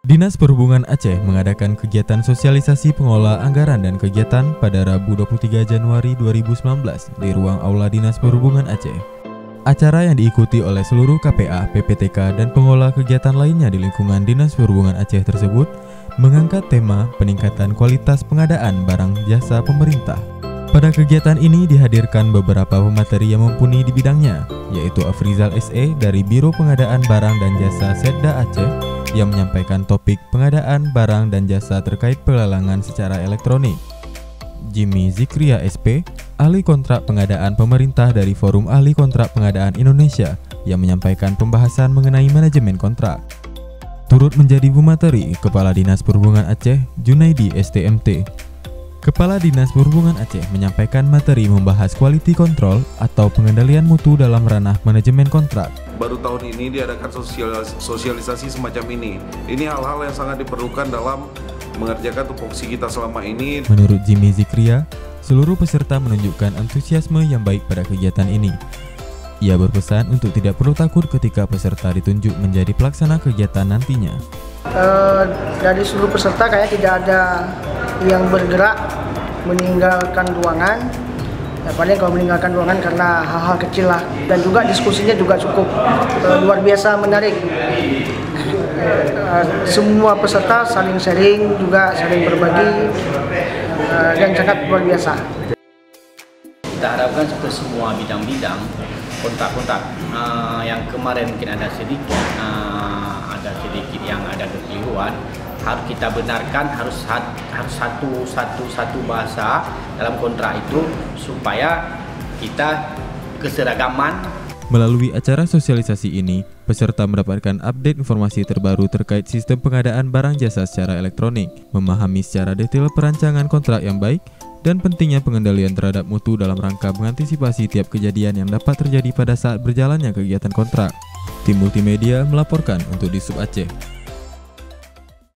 Dinas Perhubungan Aceh mengadakan kegiatan sosialisasi pengelola anggaran dan kegiatan pada Rabu 23 Januari 2019 di ruang Aula Dinas Perhubungan Aceh. Acara yang diikuti oleh seluruh KPA, PPTK, dan pengelola kegiatan lainnya di lingkungan Dinas Perhubungan Aceh tersebut mengangkat tema peningkatan kualitas pengadaan barang jasa pemerintah. Pada kegiatan ini dihadirkan beberapa pemateri yang mumpuni di bidangnya, yaitu Afrizal SE dari Biro Pengadaan Barang dan Jasa Setda Aceh yang menyampaikan topik pengadaan barang dan jasa terkait pelelangan secara elektronik. Jimmy Zikria SP, ahli kontrak pengadaan pemerintah dari Forum Ahli Kontrak Pengadaan Indonesia yang menyampaikan pembahasan mengenai manajemen kontrak. Turut menjadi pemateri Kepala Dinas Perhubungan Aceh, Junaidi STMT. Kepala Dinas Perhubungan Aceh menyampaikan materi membahas quality control atau pengendalian mutu dalam ranah manajemen kontrak. Baru tahun ini diadakan sosialisasi semacam ini. Ini hal-hal yang sangat diperlukan dalam mengerjakan tupoksi kita selama ini. Menurut Jimmy Zikria, seluruh peserta menunjukkan antusiasme yang baik pada kegiatan ini. Ia berpesan untuk tidak perlu takut ketika peserta ditunjuk menjadi pelaksana kegiatan nantinya. Dari seluruh peserta kayaknya tidak ada yang bergerak meninggalkan ruangan. Ya, paling kalau meninggalkan ruangan karena hal-hal kecil lah. Dan juga diskusinya juga cukup luar biasa menarik. Semua peserta saling sharing, juga saling berbagi, dan sangat luar biasa. Kita harapkan ke semua bidang-bidang kontak-kontak yang kemarin mungkin ada sedikit yang ada kekeliruan, harus kita benarkan, harus satu bahasa dalam kontrak itu supaya kita keseragaman. Melalui acara sosialisasi ini, peserta mendapatkan update informasi terbaru terkait sistem pengadaan barang jasa secara elektronik, memahami secara detail perancangan kontrak yang baik, dan pentingnya pengendalian terhadap mutu dalam rangka mengantisipasi tiap kejadian yang dapat terjadi pada saat berjalannya kegiatan kontrak. Tim Multimedia melaporkan untuk di Sub Aceh.